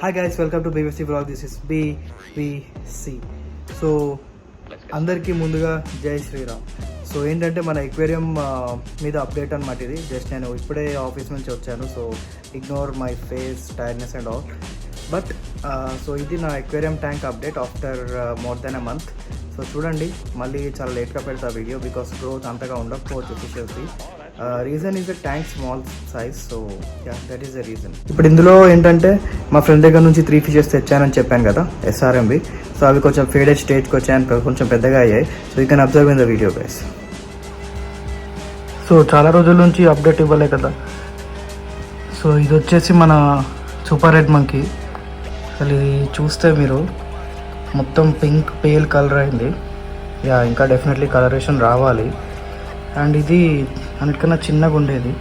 Hi guys, welcome to BVC vlog. This is BVC. So అందరికీ ముందుగా జై Sriram. So ఏంటంటే మన ఎక్వేరియం మీద అప్డేట్ అనమాట ఇది. జస్ట్ నేను ఇప్పుడే ఆఫీస్ నుంచి వచ్చాను, so ignore my face, tiredness and all. But so ఇది నా aquarium tank update after more than a month. So చూడండి, మళ్ళీ చాలా లేట్గా పెడతా వీడియో బికాస్ గ్రోత్ అంతగా ఉండకపోవచ్చు ఫిషెస్ది. Reason is the tank small size. So yeah, that is the reason. ఇప్పుడు ఇందులో ఏంటంటే మా ఫ్రెండ్ దగ్గర నుంచి 3 ఫిషెస్ తెచ్చానని చెప్పాను కదా, SRMB. సో అవి కొంచెం ఫేడెడ్ స్టేజ్కి వచ్చాయని, కొంచెం పెద్దగా అయ్యాయి. So you can observe in the video guys. So చాలా రోజుల నుంచి అప్డేట్ ఇవ్వలే కదా. సో ఇది వచ్చేసి మన సూపర్ రెడ్ మంకీ. అసలు ఇది చూస్తే మీరు మొత్తం పింక్ పేల్ కలర్ అయింది. యా, ఇంకా డెఫినెట్లీ కలరేషన్ రావాలి. అండ్ ఇది అన్నిటికన్నా చిన్నగా ఉండేది.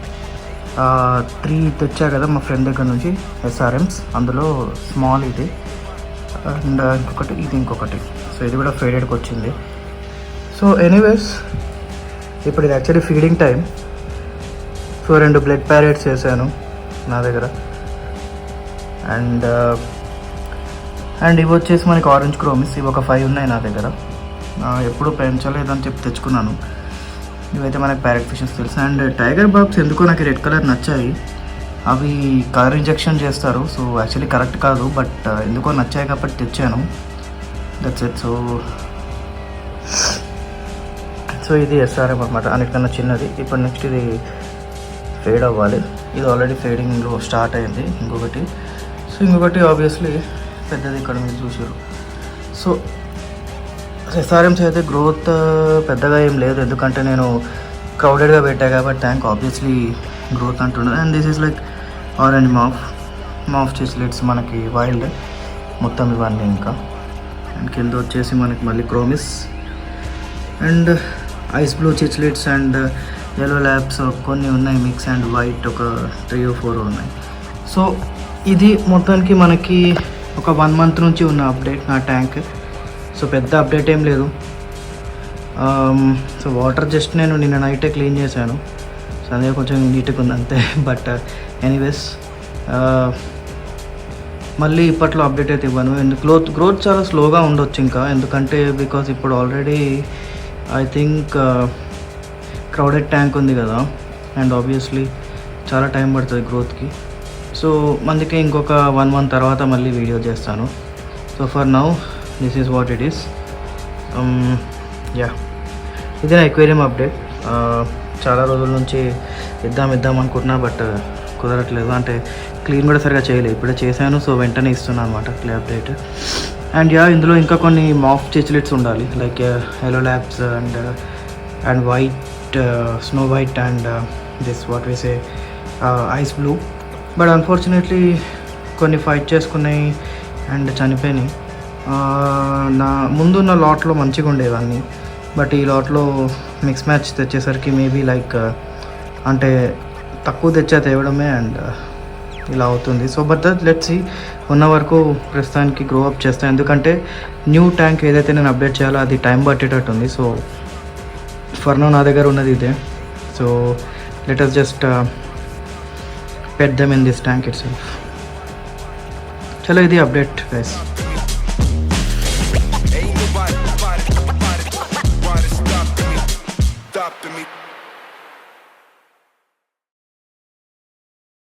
3 తెచ్చా కదా మా ఫ్రెండ్ దగ్గర నుంచి SRMs. అందులో స్మాల్ ఇది అండ్ ఇంకొకటి, ఇది ఇంకొకటి. సో ఇది కూడా ఫేడెడ్కి వచ్చింది. సో ఎనీవేస్, ఇప్పుడు ఇది actually feeding time. So 2 blood parrots వేసాను నా దగ్గర. అండ్ ఇవి వచ్చేసి మనకి ఆరెంజ్ క్రోమిస్. ఇవి ఒక 5 ఉన్నాయి నా దగ్గర. ఎప్పుడు పెంచలేదని చెప్పి తెచ్చుకున్నాను. ఇవైతే మనకి ప్యారెట్ ఫిషెస్ తెలుసు. అండ్ టైగర్ బాబ్స్ ఎందుకో నాకు రెడ్ కలర్ నచ్చాయి. అవి కలర్ ఇంజెక్షన్ చేస్తారు. సో యాక్చువల్లీ కరెక్ట్ కాదు, బట్ ఎందుకో నచ్చాయి కాబట్టి తెచ్చాను. That's it. సో ఇది SRM అనమాట, అన్నిటికన్నా చిన్నది. ఇప్పుడు నెక్స్ట్ ఇది ఫేడ్ అవ్వాలి. ఇది ఆల్రెడీ ఫేడింగ్లో స్టార్ట్ అయింది. ఇంకొకటి ఆబ్వియస్లీ పెద్దది ఇక్కడ మీరు చూసారు. సో SRMs అయితే గ్రోత్ పెద్దగా ఏం లేదు, ఎందుకంటే నేను క్రౌడెడ్గా పెట్టా కాబట్టి ట్యాంక్ ఆబ్వియస్లీ గ్రోత్ అంటున్నది. And this is like orange మాఫ్ చిస్లెట్స్, మనకి వైల్డ్ మొత్తం ఇవన్నీ. ఇంకా అండ్ కింద వచ్చేసి మనకి మళ్ళీ క్రోమిస్ అండ్ ఐస్ బ్లూ చిస్లెట్స్ అండ్ yellow ల్యాబ్స్ కొన్ని ఉన్నాయి మిక్స్. అండ్ వైట్ ఒక 3 or 4 ఉన్నాయి. సో ఇది మొత్తానికి మనకి ఒక 1 month నుంచి ఉన్న అప్డేట్ నా ట్యాంక్. సో పెద్ద అప్డేట్ ఏం లేదు. సో వాటర్ జస్ట్ నేను నిన్న నైటే క్లీన్ చేశాను. సో అదే కొంచెం నీట్గా ఉంది అంతే. బట్ ఎనీవేస్, మళ్ళీ ఇప్పట్లో అప్డేట్ అయితే ఇవ్వను. గ్రోత్ చాలా స్లోగా ఉండొచ్చు ఇంకా, ఎందుకంటే బికాజ్ ఇప్పుడు already I think crowded tank ఉంది కదా. అండ్ ఆబ్వియస్లీ చాలా టైం పడుతుంది గ్రోత్కి. సో అందుకే ఇంకొక 1 month తర్వాత మళ్ళీ వీడియో చేస్తాను. So for now this is what it is. Yeah, ఇది నా ఎక్వేరియం అప్డేట్. చాలా రోజుల నుంచి ఇద్దాం అనుకుంటున్నా, బట్ కుదరట్లేదు. అంటే క్లీన్ కూడా సరిగా చేయలేదు, ఇప్పుడే చేశాను. సో వెంటనే ఇస్తున్నాను అనమాట క్లే అప్డేట్. అండ్ యా, ఇందులో ఇంకా కొన్ని మాఫ్ చిచ్లెట్స్ ఉండాలి, like yellow labs and white, snow white and this what we say ice blue. But unfortunately కొన్ని ఫైట్ చేసుకున్నాయి అండ్ చనిపోయినాయి. నా ముందున్న లాట్లో మంచిగా ఉండేవన్నీ, బట్ ఈ లాట్లో మిక్స్ మ్యాచ్ తెచ్చేసరికి మేబీ లైక్ అంటే తక్కువ తేవడమే అండ్ ఇలా అవుతుంది. సో బట్ లెట్స్ సీ, ఉన్న వరకు ప్రస్తుతానికి గ్రో అప్ చేస్తాను. ఎందుకంటే న్యూ ట్యాంక్ ఏదైతే నేను అప్డేట్ చేయాలో అది టైం పట్టేటట్టు ఉంది. సో ఫర్ నౌ నా దగ్గర ఉన్నది ఇదే. So let us just pet them in this tank it self. చలో, ఇది అప్డేట్ గైస్.